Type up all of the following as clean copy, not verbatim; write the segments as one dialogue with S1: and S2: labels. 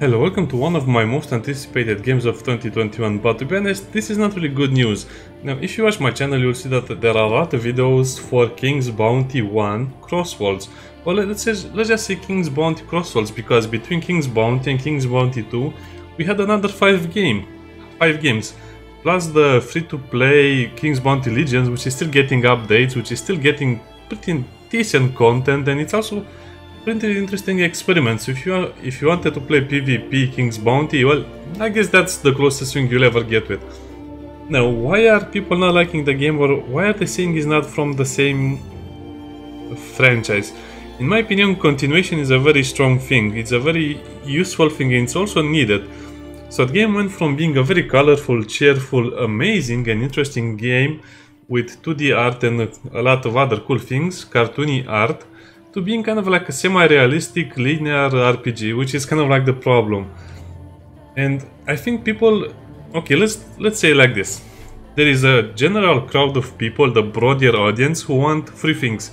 S1: Hello, welcome to one of my most anticipated games of 2021, but to be honest, this is not really good news. Now, if you watch my channel, you'll see that there are a lot of videos for King's Bounty 1 Crossworlds. Well, let's just say King's Bounty Crossworlds, because between King's Bounty and King's Bounty 2, we had another 5 games. Plus the free-to-play King's Bounty Legends, which is still getting updates, which is still getting pretty decent content, and it's also pretty interesting experiments. If you wanted to play PvP King's Bounty, well, I guess that's the closest thing you'll ever get with. Now, why are people not liking the game, or why are they saying it's not from the same franchise? In my opinion, continuation is a very strong thing. It's a very useful thing, and it's also needed. So the game went from being a very colorful, cheerful, amazing and interesting game with 2D art and a lot of other cool things, cartoony art, to being kind of like a semi-realistic linear RPG, which is kind of like the problem. And I think people, okay, let's say like this. There is a general crowd of people, the broader audience, who want three things: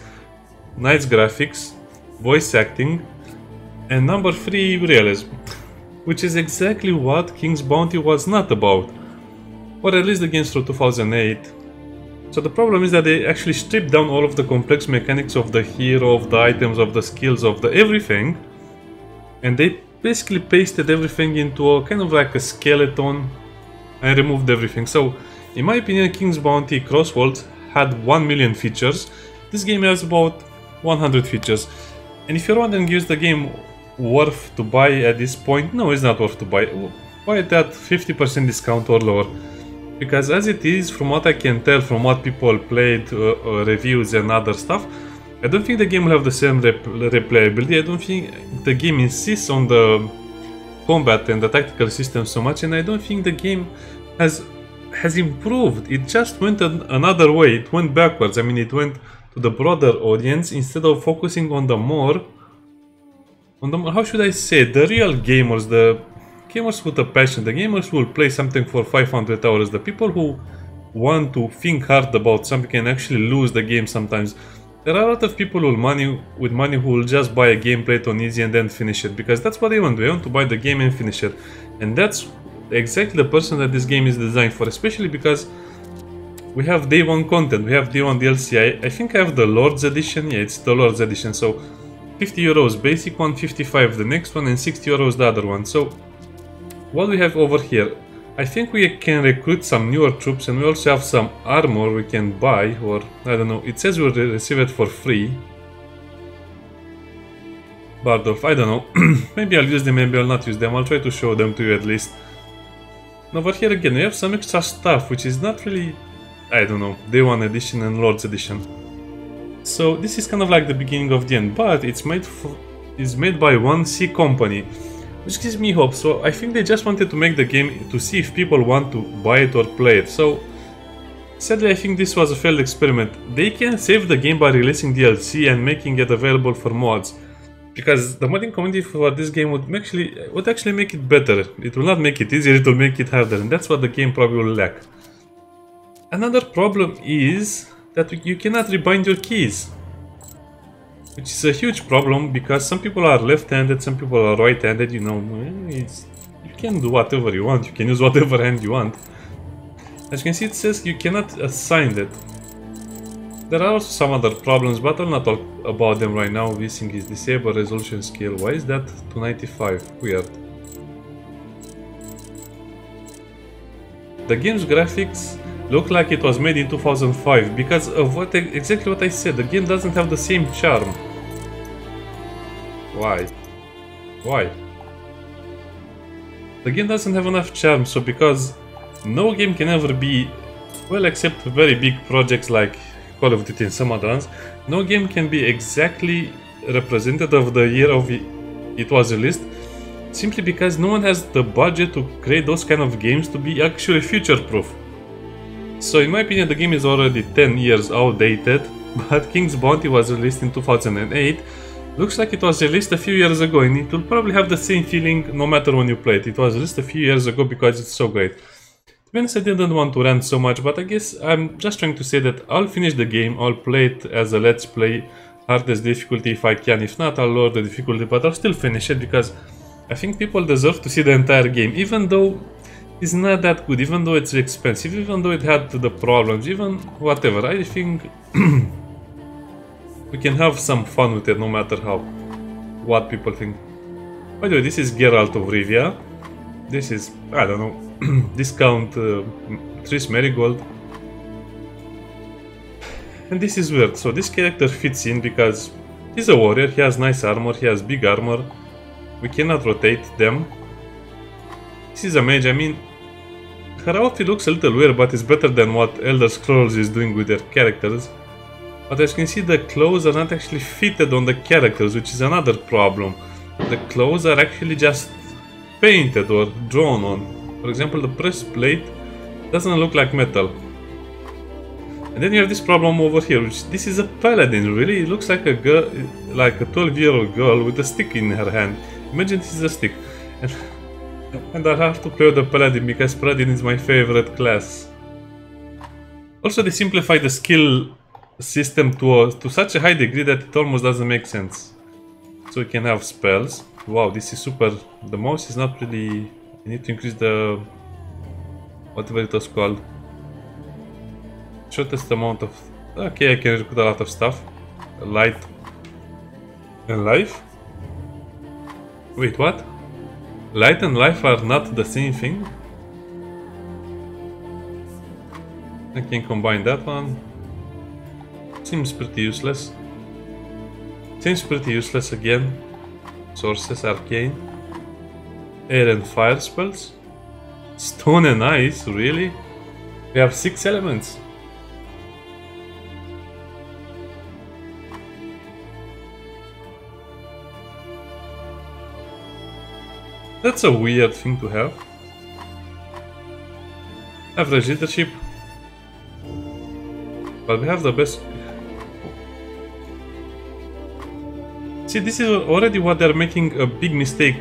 S1: nice graphics, voice acting, and number 3, realism. Which is exactly what King's Bounty was not about. Or at least the games through 2008. So the problem is that they actually stripped down all of the complex mechanics of the hero, of the items, of the skills, of the everything, and they basically pasted everything into a kind of like a skeleton and removed everything. So in my opinion, King's Bounty Crossworlds had 1 million features. This game has about 100 features. And if you're wondering, is the game worth to buy at this point? No, it's not worth to buy. Buy it at 50% discount or lower. Because as it is, from what I can tell, from what people played, reviews and other stuff, I don't think the game will have the same replayability. I don't think the game insists on the combat and the tactical system so much, and I don't think the game has improved. It just went another way. It went backwards. I mean, it went to the broader audience instead of focusing on the how should I say, the real gamers, the gamers with a passion, the gamers who will play something for 500 hours, the people who want to think hard about something and actually lose the game sometimes. There are a lot of people with money who will just buy a game, play it on easy and then finish it, because that's what they want. They want to buy the game and finish it. And that's exactly the person that this game is designed for, especially because we have day 1 content, we have day 1 DLC. I think I have the Lord's Edition. Yeah, it's the Lord's Edition. So 50 euros basic one, 55 the next one, and 60 euros the other one. So what we have over here, I think we can recruit some newer troops, and we also have some armor we can buy, or I don't know, it says we'll receive it for free. Bardolph, I don't know, maybe I'll use them, maybe I'll not use them, I'll try to show them to you at least. And over here again, we have some extra stuff, which is not really, I don't know, Day 1 edition and Lord's edition. So this is kind of like the beginning of the end, but it's made by 1C company, which gives me hope. So I think they just wanted to make the game to see if people want to buy it or play it. So sadly, I think this was a failed experiment. They can save the game by releasing DLC and making it available for mods, because the modding community for this game would actually make it better. It will not make it easier, it will make it harder, and that's what the game probably will lack. Another problem is that you cannot rebind your keys, which is a huge problem, because some people are left-handed, some people are right-handed, you know. You can do whatever you want, you can use whatever hand you want. As you can see, it says you cannot assign it. There are also some other problems, but I'll not talk about them right now. VSync is disabled, resolution scale. Why is that 295? Weird. The game's graphics look like it was made in 2005 because of exactly what I said. The game doesn't have the same charm. Why? Why? The game doesn't have enough charm, so because no game can ever be, well, except very big projects like Call of Duty and some other ones, no game can be exactly representative of the year of it was released, simply because no one has the budget to create those kind of games to be actually future-proof. So in my opinion, the game is already 10 years outdated, but King's Bounty was released in 2008. Looks like it was released a few years ago, and it will probably have the same feeling no matter when you play it. It was released a few years ago because it's so great. To be honest, I didn't want to rant so much, but I guess I'm just trying to say that I'll finish the game, I'll play it as a let's play, hardest difficulty if I can. If not, I'll lower the difficulty, but I'll still finish it because I think people deserve to see the entire game, even though it's not that good, even though it's expensive, even though it had the problems, even whatever. I think we can have some fun with it, no matter what people think. By the way, this is Geralt of Rivia. This is, I don't know, discount Triss Marigold. And this is weird. So this character fits in because he's a warrior, he has nice armor, he has big armor. We cannot rotate them. This is a mage. I mean, her outfit looks a little weird, but it's better than what Elder Scrolls is doing with their characters. But as you can see, the clothes are not actually fitted on the characters, which is another problem. The clothes are actually just painted or drawn on. For example, the breastplate doesn't look like metal. And then you have this problem over here, which this is a paladin, really. It looks like a girl, like a 12-year-old girl with a stick in her hand. Imagine this is a stick. And I have to play with the paladin because paladin is my favorite class. Also, they simplify the skill system to such a high degree that it almost doesn't make sense. So you can have spells. Wow, this is super. The mouse is not really. You need to increase the whatever it was called. Shortest amount of. Okay, I can recruit a lot of stuff. Light and life. Wait, what? Light and life are not the same thing? I can combine that one. Seems pretty useless. Seems pretty useless again. Sources, arcane. Air and fire spells. Stone and ice, really? We have 6 elements. That's a weird thing to have. Average leadership. But we have the best. See, this is already what they're making a big mistake.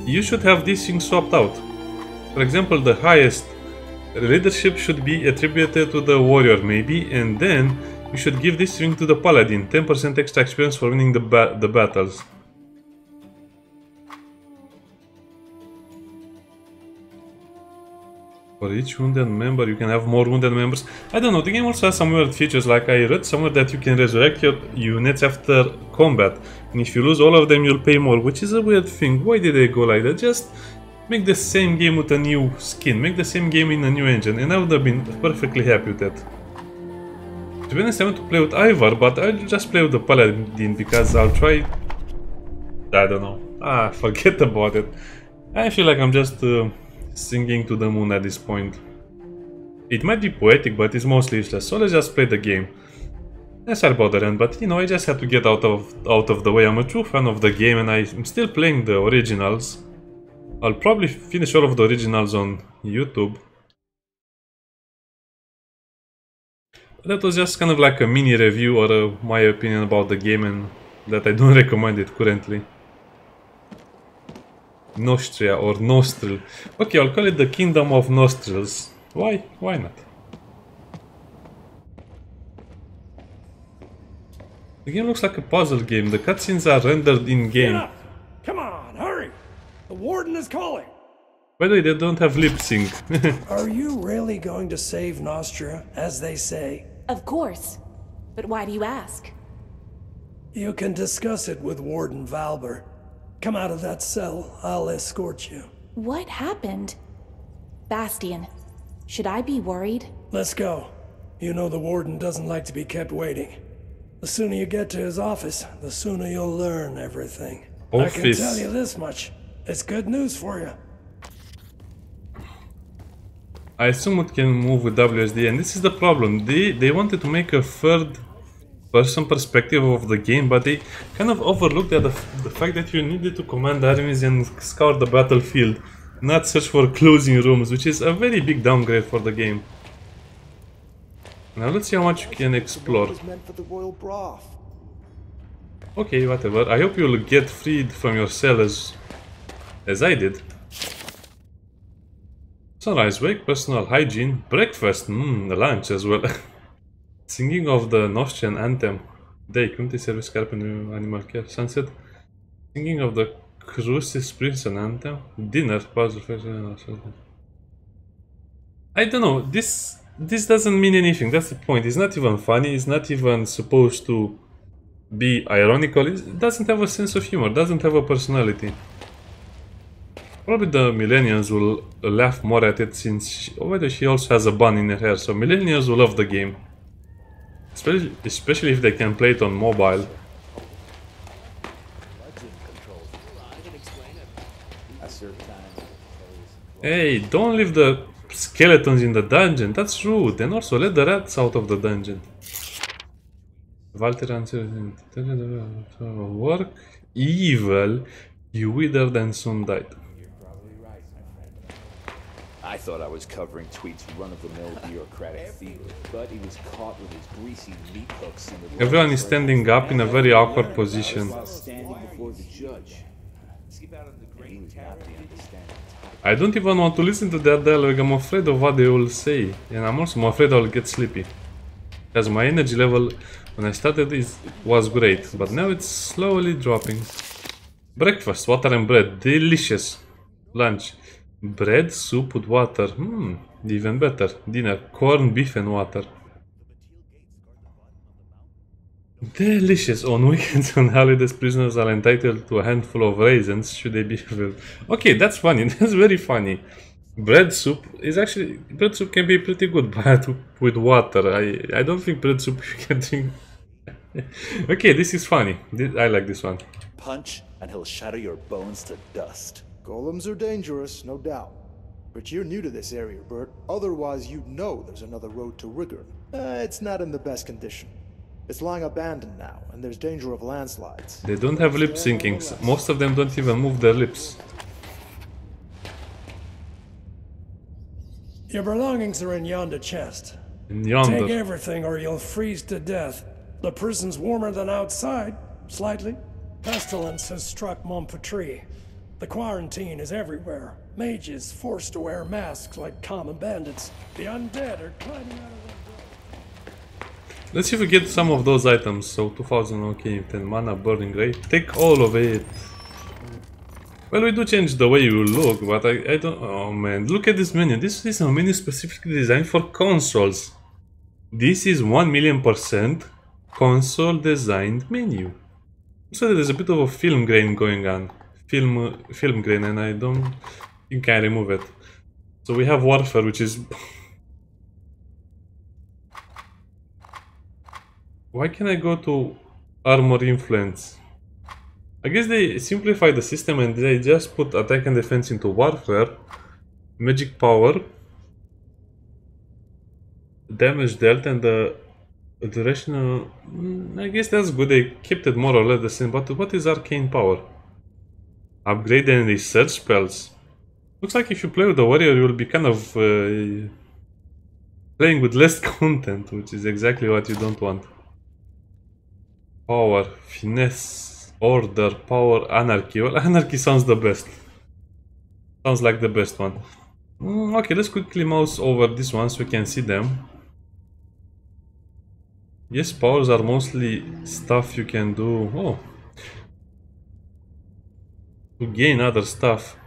S1: You should have these things swapped out. For example, the highest leadership should be attributed to the warrior, maybe, and then you should give this thing to the paladin. 10% extra experience for winning the battles. For each wounded member, you can have more wounded members. I don't know, the game also has some weird features, like I read somewhere that you can resurrect your units after combat. And if you lose all of them, you'll pay more, which is a weird thing. Why did they go like that? Just make the same game with a new skin. Make the same game in a new engine, and I would have been perfectly happy with that. To be honest, I want to play with Ivar, but I'll just play with the Paladin because I'll try... I don't know. Forget about it. I feel like I'm just... singing to the moon at this point. It might be poetic, but it's mostly useless, so let's just play the game. Sorry about the rant, but you know, I just had to get out of the way. I'm a true fan of the game and I'm still playing the originals. I'll probably finish all of the originals on YouTube. That was just kind of like a mini review or my opinion about the game, and that I don't recommend it currently. Nostria or Nostril. Okay, I'll call it the Kingdom of Nostrils. Why? Why not? The game looks like a puzzle game. The cutscenes are rendered in game.
S2: Come on, hurry! The Warden is calling.
S1: By the way, they don't have lip sync.
S2: Are you really going to save Nostria, as they say?
S3: Of course. But why do you ask?
S2: You can discuss it with Warden Valber. Come out of that cell. I'll escort you.
S3: What happened? Bastian, should I be worried?
S2: Let's go. You know the Warden doesn't like to be kept waiting. The sooner you get to his office, the sooner you'll learn everything.
S1: Office.
S2: I can tell you this much. It's good news for you.
S1: I assume it can move with WSD, and this is the problem. They wanted to make a third person perspective of the game, but they kind of overlooked the fact that you needed to command armies and scour the battlefield, not search for closing rooms, which is a very big downgrade for the game. Now let's see how much you can explore. Okay, whatever. I hope you'll get freed from your cell as I did. Sunrise wake, personal hygiene, breakfast, lunch as well. Singing of the Nostrian anthem. Day, community service, carpentry, animal care, sunset. Singing of the Crucis Prison Anthem. Dinner puzzle. I don't know. This doesn't mean anything. That's the point. It's not even funny. It's not even supposed to be ironical. It doesn't have a sense of humor. Doesn't have a personality. Probably the millennials will laugh more at it since she also has a bun in her hair. So millennials will love the game. Especially if they can play it on mobile. Hey, don't leave the skeletons in the dungeon. That's rude. And also let the rats out of the dungeon. Walter answered, work evil, you withered and soon died.
S4: I thought I was covering Tweet's run-of-the-mill bureaucratic thief, but he was caught with his greasy meat hooks in the...
S1: Everyone is standing up in a very awkward position.
S4: Standing before the judge.
S1: I don't even want to listen to that dialogue. I'm afraid of what they will say, and I'm also afraid I'll get sleepy. Because my energy level when I started was great, but now it's slowly dropping. Breakfast, water and bread, delicious. Lunch, bread, soup with water, even better. Dinner, corn, beef and water. Delicious. On weekends and holidays, prisoners are entitled to a handful of raisins should they be available. Okay, that's funny. That's very funny. Bread soup can be pretty good, but with water. I don't think bread soup you can drink. Okay, this is funny. I like this one.
S4: Punch and he'll shatter your bones to dust.
S5: Golems are dangerous, no doubt. But you're new to this area, Bert. Otherwise, you'd know there's another road to Rigor. It's not in the best condition. It's lying abandoned now, and there's danger of landslides.
S1: They don't have lip syncings. Most of them don't even move their lips.
S2: Your belongings are in yonder chest.
S1: In yonder.
S2: Take everything or you'll freeze to death. The prison's warmer than outside, slightly. Pestilence has struck Montpetrie. The quarantine is everywhere. Mages forced to wear masks like common bandits. The undead are climbing out of their...
S1: Let's see if we get some of those items. So 2000, okay, 10 mana, burning ray. Take all of it. Well, we do change the way you look, but I don't... Oh man, look at this menu. This is a menu specifically designed for consoles. This is 1,000,000% console designed menu. So there's a bit of a film grain going on. Film grain, and I don't think I remove it. So we have warfare, which is... Why can I go to armor influence? I guess they simplify the system and they just put attack and defense into warfare. Magic power. Damage dealt and the duration. I guess that's good. They kept it more or less the same. But what is arcane power? Upgrade and research spells. Looks like if you play with the warrior, you will be kind of playing with less content, which is exactly what you don't want. Power, finesse, order, power, anarchy. Well, anarchy sounds the best. Sounds like the best one. Okay, let's quickly mouse over this one so we can see them. Yes, powers are mostly stuff you can do. Oh. To gain other stuff.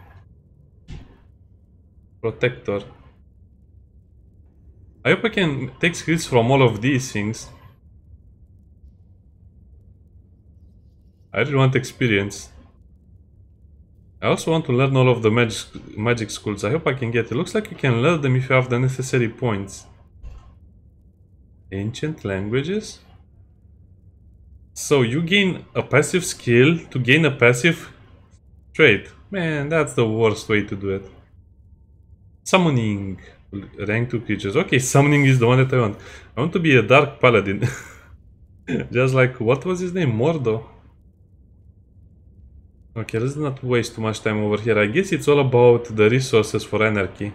S1: Protector. I hope I can take skills from all of these things. I really want experience. I also want to learn all of the magic schools. I hope I can get it. Looks like you can learn them if you have the necessary points. Ancient languages. So you gain a passive skill to gain a passive trait. Man, that's the worst way to do it. Summoning. Rank 2 creatures. Okay, summoning is the one that I want. I want to be a dark paladin. Just like, what was his name? Mordo. Okay, let's not waste too much time over here. I guess it's all about the resources for anarchy.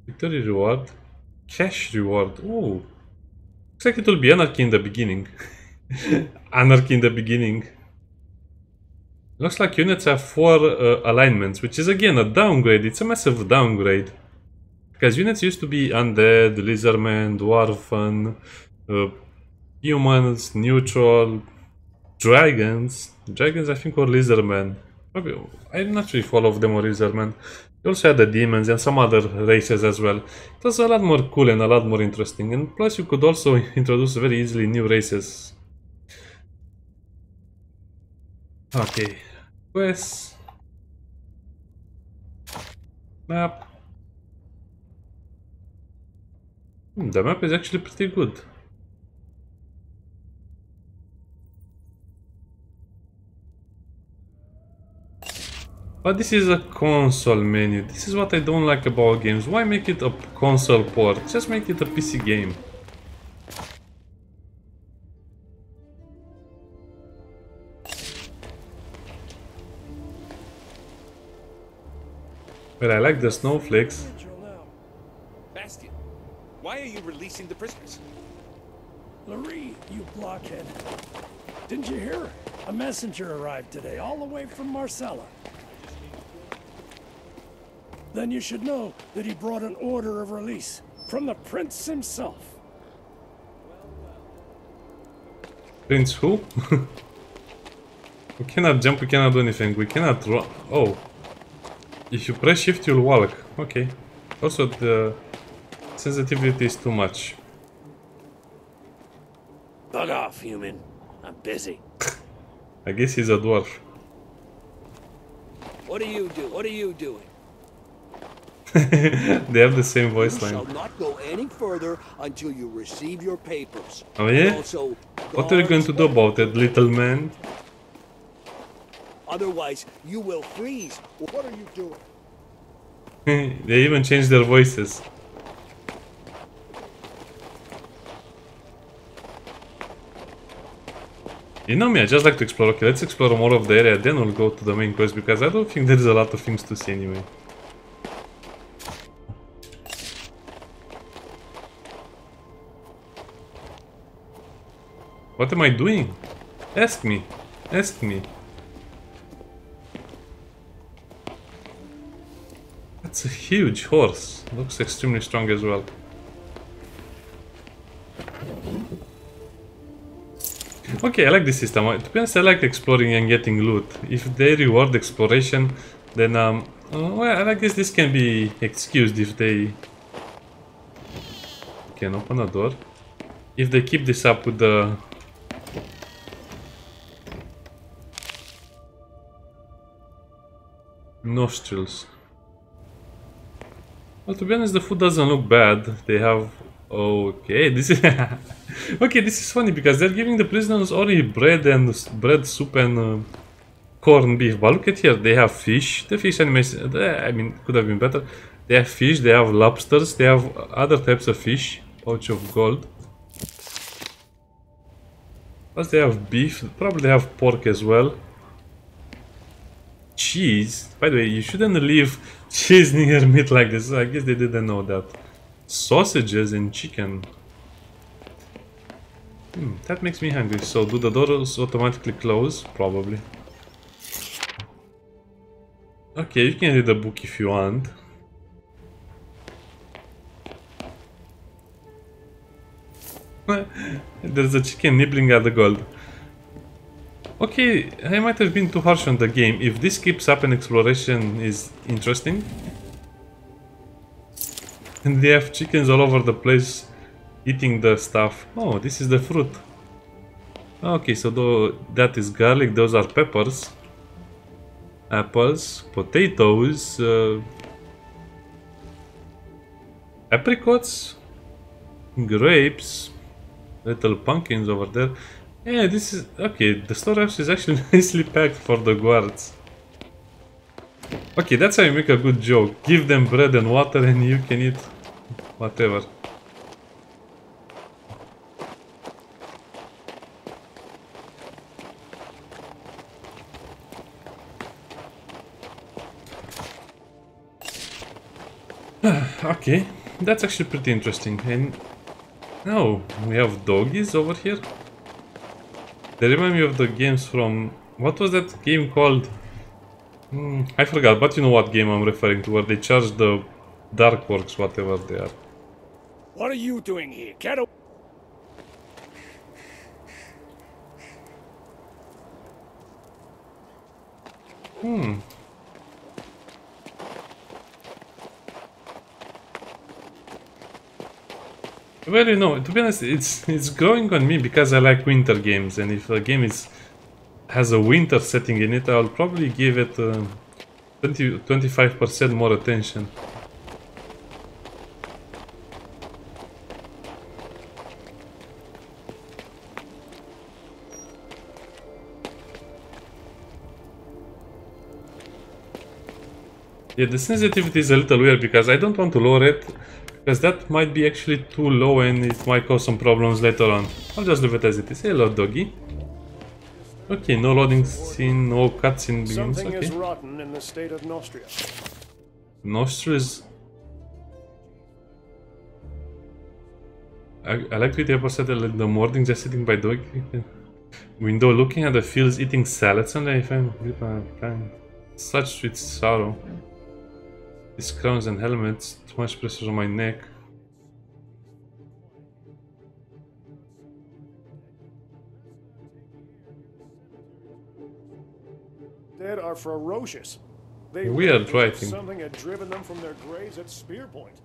S1: Victory reward. Cash reward. Oh. Looks like it will be anarchy in the beginning. Anarchy in the beginning. Looks like units have 4 alignments, which is again a downgrade. It's a massive downgrade. Because units used to be undead, lizardmen, dwarven, humans, neutral, dragons. dragons, I think, or lizardmen. Maybe, I'm not sure if all of them were lizardmen. You also had the demons and some other races as well. It was a lot more cool and a lot more interesting. And plus you could also introduce very easily new races. Okay. Quest. Map. The map is actually pretty good. But this is a console menu. This is what I don't like about games. Why make it a console port? Just make it a PC game. But I like the snowflakes.
S4: Bastion, why are you releasing the prisoners?
S2: Lorient, you blockhead. Didn't you hear? A messenger arrived today, all the way from Marcella. Then you should know that he brought an order of release from the prince himself.
S1: Prince who? We cannot jump, we cannot do anything, we cannot run. Oh. If you press shift you'll walk. Okay. Also the sensitivity is too much.
S6: Bug off, human. I'm busy.
S1: I guess he's a dwarf.
S6: What are you doing?
S1: They have the same voice
S6: You
S1: line.
S6: shall not go any further until you receive your papers.
S1: Oh yeah?
S6: Also,
S1: What are you going to do about it, little man?
S6: otherwise, you will freeze.
S5: What are you doing?
S1: They even changed their voices. You know me, I just like to explore. Okay, let's explore more of the area, then we'll go to the main quest, because I don't think there is a lot of things to see anyway. What am I doing? Ask me. Ask me. That's a huge horse. Looks extremely strong as well. Okay, I like this system. To be honest, I like exploring and getting loot. If they reward exploration, then well, I guess this can be excused if they can open a door. If they keep this up with the nostrils. Well, to be honest, the food doesn't look bad. They have... Okay, this is... Okay, this is funny because they're giving the prisoners only bread and bread soup and corned beef. But look at here, they have fish. The fish animation, I mean, could have been better. They have fish, they have lobsters, they have other types of fish. Pouch of gold. Plus they have beef, probably they have pork as well. Cheese. By the way, you shouldn't leave cheese near meat like this. I guess they didn't know that. Sausages and chicken. That makes me hungry. So do the doors automatically close? Probably. Okay, you can read the book if you want. There's a chicken nibbling at the gold. Okay, I might have been too harsh on the game. If this keeps up and exploration is interesting. And they have chickens all over the place eating the stuff. Oh, this is the fruit. Okay, so that is garlic, those are peppers. Apples, potatoes, apricots, grapes, little pumpkins over there. Yeah, this is... Okay, the storehouse is actually nicely packed for the guards. Okay, that's how you make a good joke. Give them bread and water and you can eat whatever. Okay, that's actually pretty interesting. And... Oh, we have doggies over here. They remind me of the games from... What was that game called? I forgot, but you know what game I'm referring to, where they charge the dark orcs, whatever they are.
S2: What are you doing here? Get away!
S1: Well, you know, to be honest, it's growing on me because I like winter games, and if a game has a winter setting in it, I'll probably give it 25% more attention. Yeah, the sensitivity is a little weird because I don't want to lower it, because that might be actually too low and it might cause some problems later on. I'll just leave it as it is. Hello, doggy. Okay, no loading scene, no cutscene begins.
S2: Something
S1: Okay.
S2: is rotten in the state of Nostria.
S1: Nostria is... I like to episode in the morning just sitting by dog window looking at the fields eating salads and if I'm such sweet sorrow. These crowns and helmets, too much pressure on my neck.
S2: Dead are ferocious. They
S1: Weird
S2: ran
S1: writing.
S2: Something had driven them from their graves at spear point.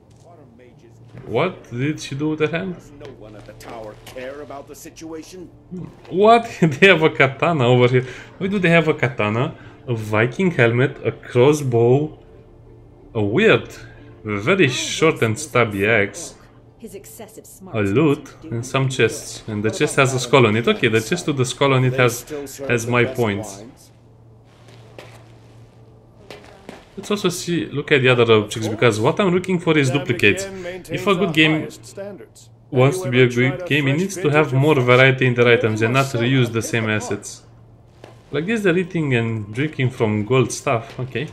S1: What did she do with her hand?
S6: Does no one at the tower care about the situation?
S1: What? They have a katana over here. Why do they have a katana? A Viking helmet, a crossbow, a weird, very short and stubby axe, a loot, and some chests. And the chest has a skull on it. Okay, the chest with the skull on it has my points. Let's also look at the other objects, because what I'm looking for is duplicates. If a good game wants to be a good game, it needs to have more variety in their items and not reuse the same assets. Like this, they're eating and drinking from gold stuff. Okay.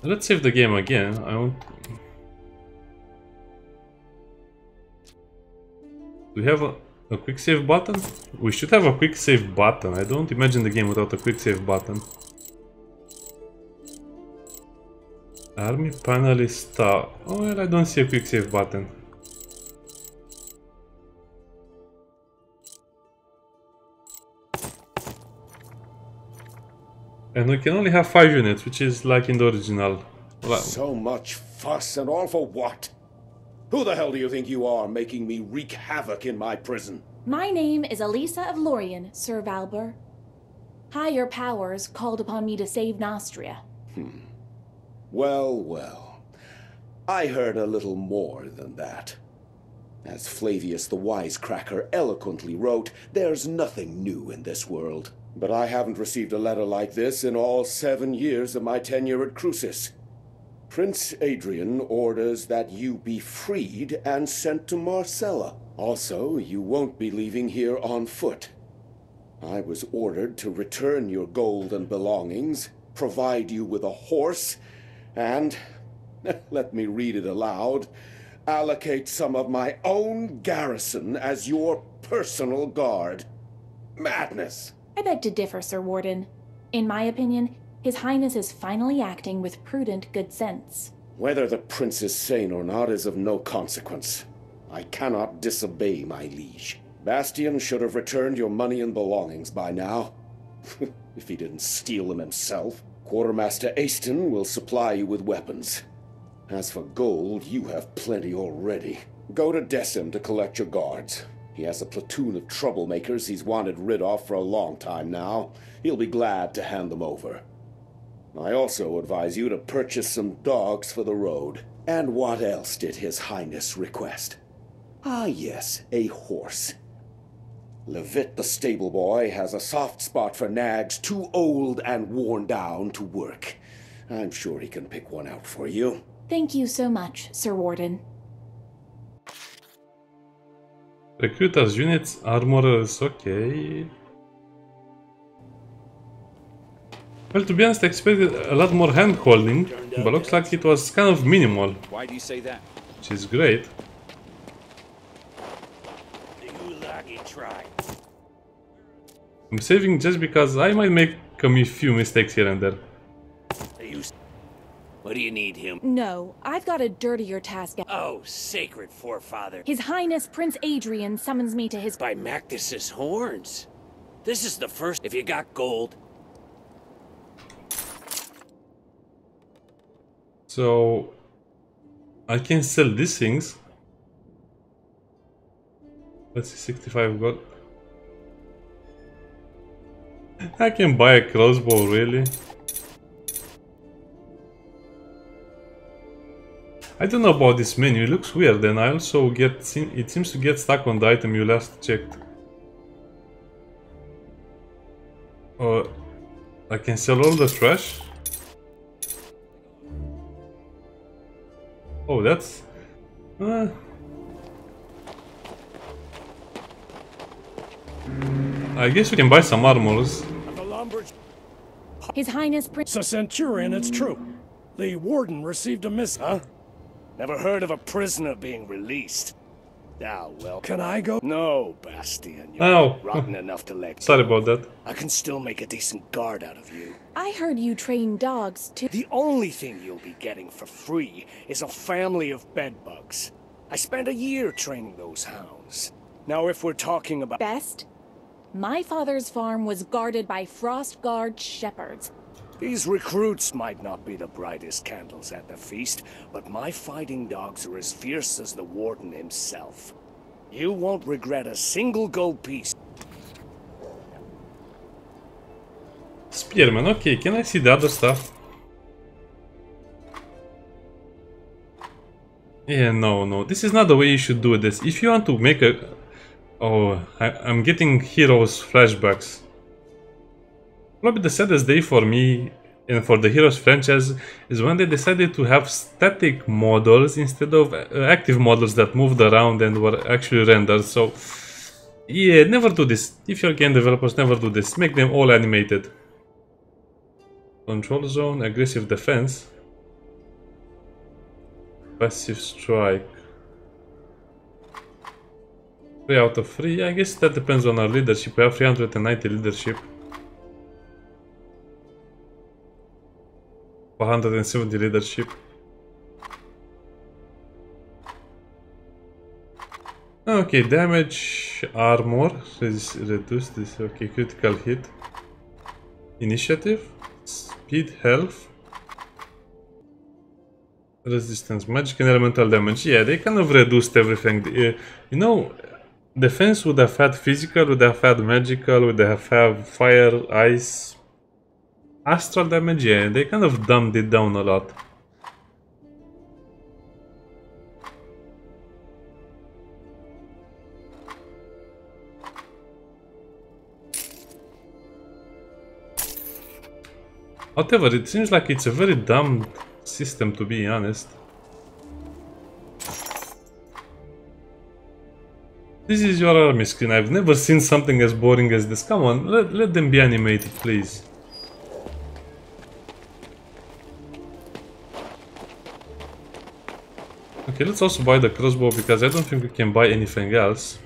S1: Let's save the game again. I want... Do we have a quick save button? We should have a quick save button. I don't imagine the game without a quick save button. Army panelist. Oh well, I don't see a quick save button. And we can only have 5 units, which is like in the original.
S6: So much fuss and all for what? Who the hell do you think you are, making me wreak havoc in my prison?
S3: My name is Elisa of Lorient, Sir Valber. Higher powers called upon me to save Nostria.
S6: Well, well. I heard a little more than that. As Flavius the Wisecracker eloquently wrote, there's nothing new in this world. But I haven't received a letter like this in all 7 years of my tenure at Crucis. Prince Adrian orders that you be freed and sent to Marcella. Also, you won't be leaving here on foot. I was ordered to return your gold and belongings, provide you with a horse, and, let me read it aloud, allocate some of my own garrison as your personal guard. Madness!
S3: I beg to differ, Sir Warden. In my opinion, His Highness is finally acting with prudent good sense.
S6: Whether the prince is sane or not is of no consequence. I cannot disobey my liege. Bastian should have returned your money and belongings by now. If he didn't steal them himself. Quartermaster Aston will supply you with weapons. As for gold, you have plenty already. Go to Decim to collect your guards. He has a platoon of troublemakers he's wanted rid of for a long time now. He'll be glad to hand them over. I also advise you to purchase some dogs for the road. And what else did His Highness request? Ah yes, a horse. Levitt the stable boy has a soft spot for nags too old and worn down to work. I'm sure he can pick one out for you.
S3: Thank you so much, Sir Warden.
S1: Recruiters, units, armorers, okay. Well, to be honest, I expected a lot more hand-holding, but looks like it was kind of minimal.
S4: Why do you say that?
S1: Which is great. I'm saving just because I might make a few mistakes here and there.
S7: What do you need him?
S3: No, I've got a dirtier task.
S7: Oh, sacred forefather.
S3: His Highness Prince Adrian summons me to his...
S7: By Mactus's horns. This is the first. If you got gold,
S1: So I can sell these things. Let's see, 65 gold. I can buy a crossbow, really. I don't know about this menu, it looks weird, and I also it seems to get stuck on the item you last checked. I can sell all the trash. Oh, that's... I guess we can buy some armors.
S3: His Highness Prince...
S2: It's a Centurion, it's true. The Warden received a miss...
S7: Huh? Never heard of a prisoner being released. Ah, well...
S2: Can I go?
S7: No, Bastian. You're
S1: Oh.
S7: rotten enough to let
S1: Sorry
S7: go.
S1: about that.
S7: I can still make a decent guard out of you.
S3: I heard you train dogs to...
S7: The only thing you'll be getting for free is a family of bedbugs. I spent a year training those hounds. Now, if we're talking about...
S3: Best? My father's farm was guarded by Frost Guard shepherds.
S7: These recruits might not be the brightest candles at the feast, but my fighting dogs are as fierce as the Warden himself. You won't regret a single gold piece.
S1: Spearman, okay, can I see the other stuff? Yeah, no, this is not the way you should do this. If you want to make a... Oh, I'm getting Heroes flashbacks. Probably the saddest day for me and for the Heroes franchise is when they decided to have static models instead of active models that moved around and were actually rendered. So, yeah, never do this. If you're game developers, never do this. Make them all animated. Control zone, aggressive defense, passive strike. 3 out of 3. I guess that depends on our leadership. We have 390 leadership. 170 leadership. Okay, damage, armor, reduce this. Okay, critical hit. Initiative, speed, health, resistance, magic and elemental damage. Yeah, they kind of reduced everything. You know, defense would have had physical, would have had magical, would have had fire, ice, astral damage. Yeah, they kind of dumbed it down a lot. Whatever, it seems like it's a very dumb system, to be honest. This is your army screen. I've never seen something as boring as this. Come on, let them be animated, please. Okay, let's also buy the crossbow because I don't think we can buy anything else.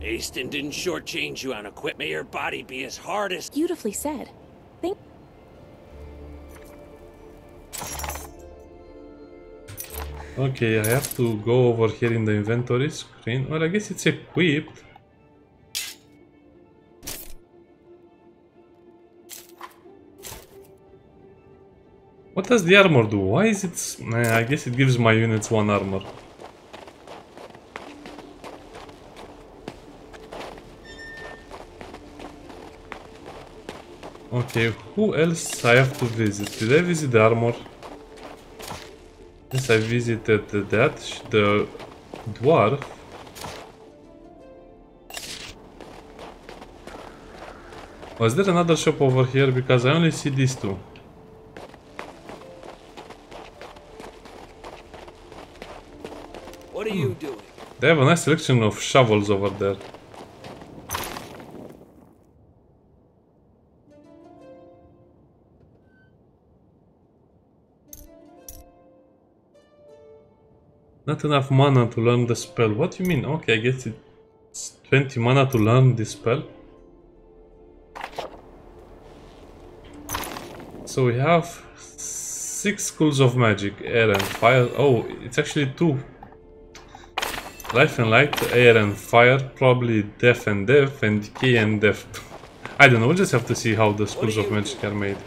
S7: Aston didn't shortchange you on equipment. May your body be as hard as...
S3: Beautifully said. Thank...
S1: Okay, I have to go over here in the inventory screen. Well, I guess it's equipped. What does the armor do? Why is it... I guess it gives my units 1 armor. Okay, who else I have to visit? Did I visit the armor? Yes, I visited that, the dwarf. Was there another shop over here? Because I only see these two.
S7: What are you doing?
S1: They have a nice selection of shovels over there. Not enough mana to learn the spell. What do you mean? Okay, I guess it's 20 mana to learn this spell. So we have 6 schools of magic, air and fire. Oh, it's actually 2. Life and light, air and fire, probably death and death, and decay and death. I don't know, we'll just have to see how the schools of magic are made.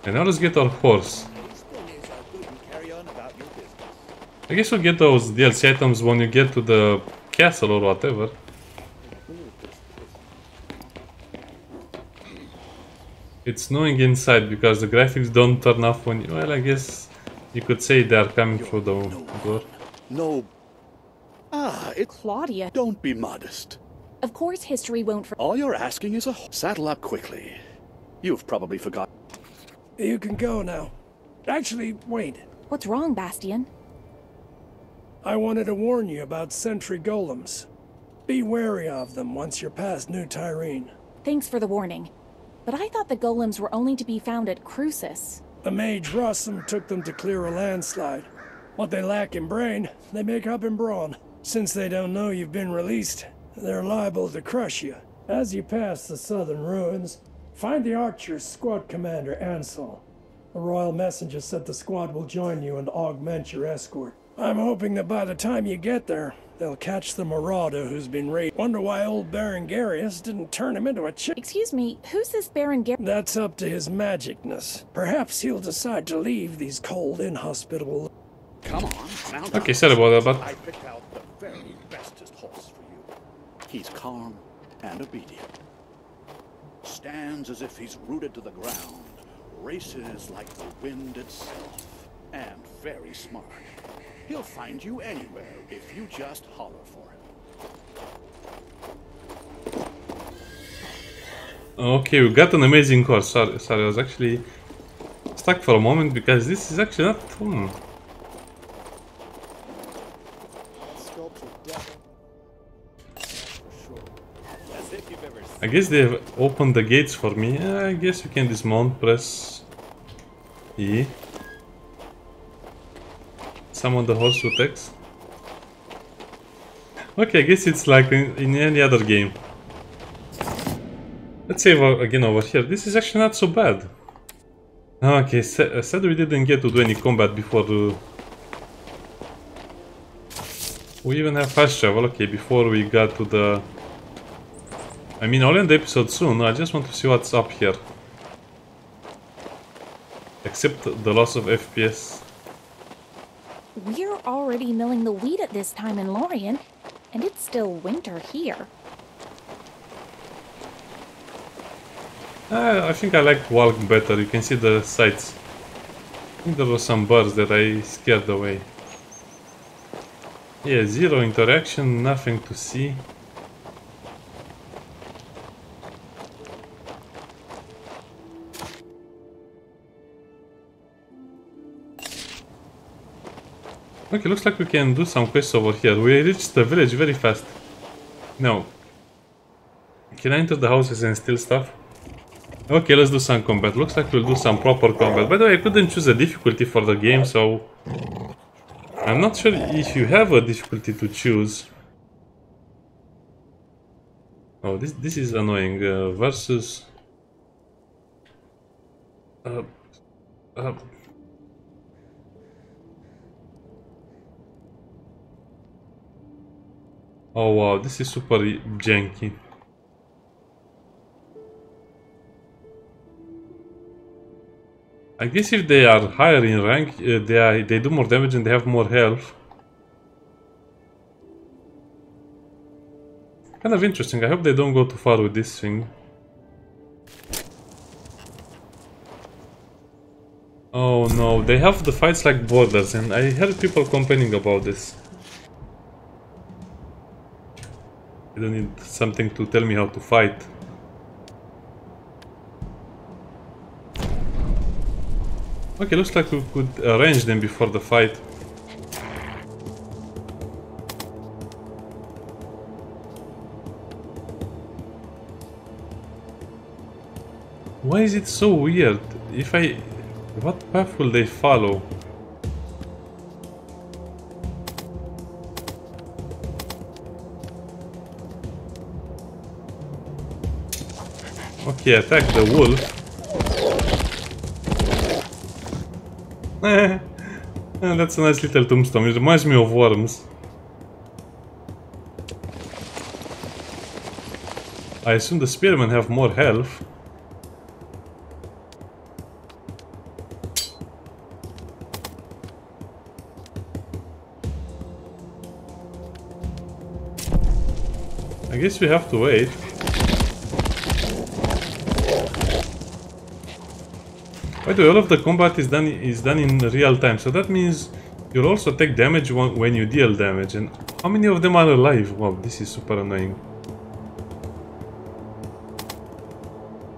S1: And now let's get our horse. I guess we'll get those DLC items when you get to the castle or whatever. It's snowing inside because the graphics don't turn off when you... Well, I guess you could say they are coming through the door.
S8: No.
S3: Claudia.
S8: Don't be modest.
S3: Of course history won't
S8: All you're asking is a saddle up quickly. You've probably forgotten.
S2: You can go now. Actually, wait.
S3: What's wrong, Bastian?
S2: I wanted to warn you about sentry golems. Be wary of them once you're past New Tyrene.
S3: Thanks for the warning. But I thought the golems were only to be found at Crucis.
S2: The mage Rossum took them to clear a landslide. What they lack in brain, they make up in brawn. Since they don't know you've been released, they're liable to crush you. As you pass the southern ruins, find the Archer's squad commander, Ansel. The royal messenger said the squad will join you and augment your escort. I'm hoping that by the time you get there, they'll catch the marauder who's been raided. Wonder why old Baron Garius didn't turn him into a chick.
S3: Excuse me, who's this Baron
S2: That's up to his magicness. Perhaps he'll decide to leave these cold, inhospitable...
S8: Come on, mount
S1: Okay,
S8: up.
S1: sorry about that, but...
S8: I picked out the very bestest horse for you. He's calm and obedient. Stands as if he's rooted to the ground. Races like the wind itself. And very smart. He'll find you anywhere if you just holler for him.
S1: Okay, we got an amazing horse. Sorry, I was actually stuck for a moment because this is actually not... I guess they've opened the gates for me. I guess we can dismount, press E. Summon the horse with X. Okay, I guess it's like in any other game. Let's save again over here. This is actually not so bad. Okay, said we didn't get to do any combat before. We even have fast travel. Okay, before we got to the... I mean, I'll end the episode soon. I just want to see what's up here. Except the loss of FPS.
S3: We're already milling the wheat at this time in Lorient, and it's still winter here.
S1: I think I like walk better. You can see the sights. I think there were some birds that I scared away. Yeah, zero interaction, nothing to see. Okay, looks like we can do some quests over here. We reached the village very fast. Now, can I enter the houses and steal stuff? Okay, let's do some combat. Looks like we'll do some proper combat. By the way, I couldn't choose a difficulty for the game, so... I'm not sure if you have a difficulty to choose. Oh, this is annoying. Versus... Oh wow, this is super janky. I guess if they are higher in rank, they do more damage and they have more health. Kind of interesting. I hope they don't go too far with this thing. Oh no, they have the fights like borders, and I heard people complaining about this. I don't need something to tell me how to fight. Okay, looks like we could arrange them before the fight. Why is it so weird? What path will they follow? Okay, attack the wolf. That's a nice little tombstone. It reminds me of worms. I assume the spearmen have more health. I guess we have to wait. By the way, all of the combat is done in real time, so that means you'll also take damage when you deal damage. And how many of them are alive? Wow, this is super annoying.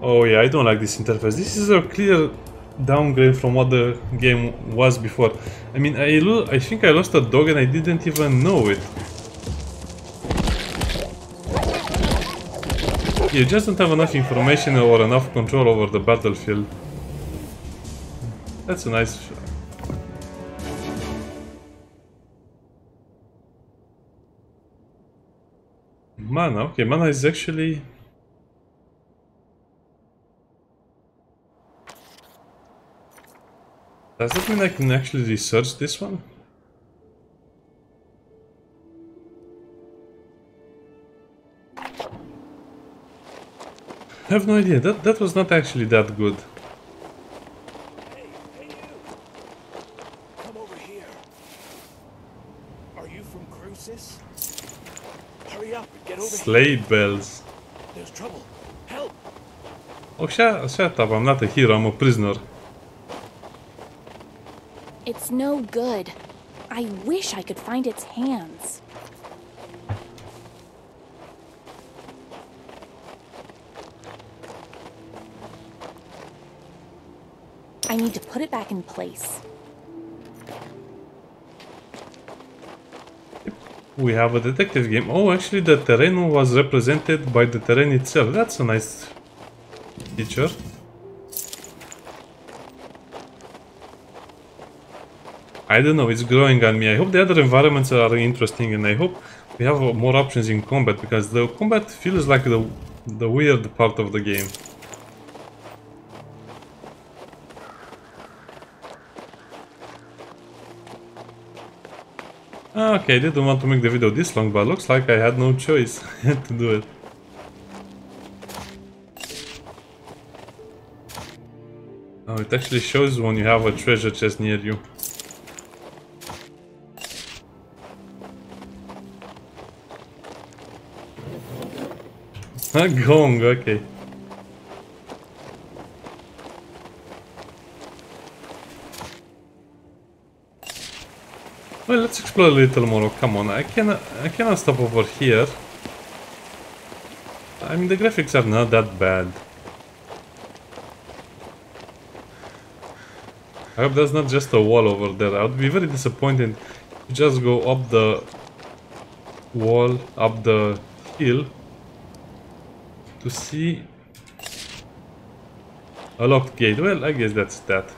S1: Oh yeah, I don't like this interface. This is a clear downgrade from what the game was before. I mean, I think I lost a dog and I didn't even know it. You just don't have enough information or enough control over the battlefield. That's a nice... Mana, okay, mana is actually... Does that mean I can actually research this one? I have no idea, that was not actually that good.
S7: Hey you! Come over here. Are you from Crucis? Hurry up and get over
S1: Sleigh bells.
S7: There's trouble. Help!
S1: Oh, shut up, I'm not a hero, I'm a prisoner.
S3: It's no good. I wish I could find its hands. I need to put it back in place.
S1: We have a detective game. Oh, actually the terrain was represented by the terrain itself. That's a nice feature. I don't know, it's growing on me. I hope the other environments are interesting and I hope we have more options in combat, because the combat feels like the weird part of the game. Okay, I didn't want to make the video this long, but looks like I had no choice. I had to do it. Oh, it actually shows when you have a treasure chest near you. A gong, okay. Well, let's explore a little more. Oh, come on, I cannot stop over here. I mean, the graphics are not that bad. I hope that's not just a wall over there. I would be very disappointed to just go up the wall, up the hill, to see a locked gate. Well, I guess that's that.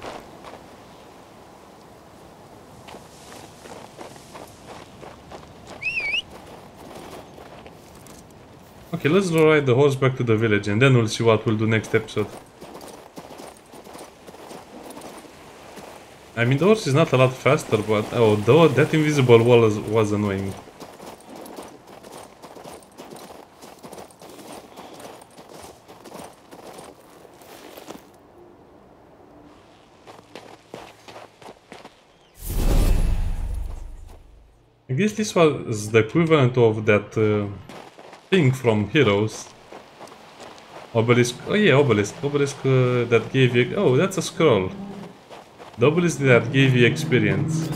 S1: Okay, let's ride the horse back to the village and then we'll see what we'll do next episode. I mean, the horse is not a lot faster, but oh, though that invisible wall was annoying. I guess this was the equivalent of that thing from Heroes. Obelisk. Oh yeah, obelisk. Obelisk that gave you... Oh, that's a scroll. The obelisk that gave you experience.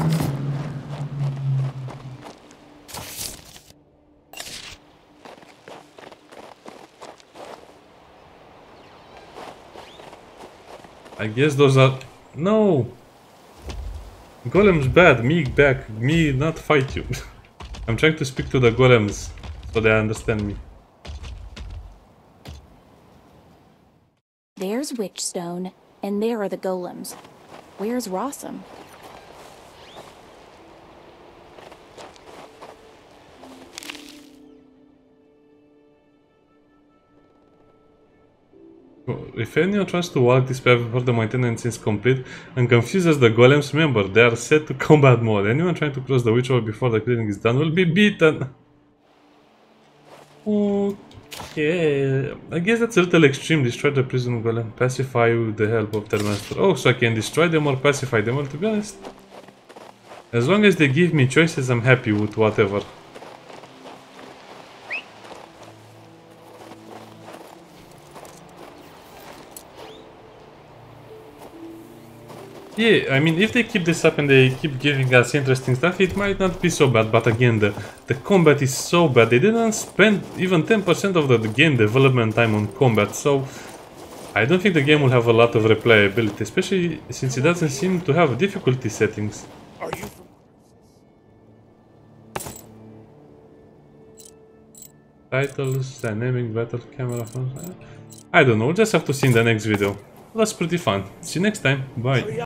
S1: I guess those are... No! Golem's bad, me back, me not fight you. I'm trying to speak to the golems so they understand me.
S3: There's Witchstone, and there are the golems. Where's Rossum?
S1: If anyone tries to walk this path before the maintenance is complete and confuses the golems, remember, they are set to combat mode. Anyone trying to cross the witch wall before the clearing is done will be beaten. Okay, I guess that's a little extreme. Destroy the prison golem, pacify with the help of their master. Oh, so I can destroy them or pacify them. Well, to be honest, as long as they give me choices, I'm happy with whatever. Yeah, I mean, if they keep this up and they keep giving us interesting stuff, it might not be so bad, but again, the combat is so bad. They didn't spend even 10% of the game development time on combat, so I don't think the game will have a lot of replayability, especially since it doesn't seem to have difficulty settings.
S8: Are you from...
S1: Titles, dynamic battle camera... I don't know, we'll just have to see in the next video. That's pretty fun. See you next time, bye.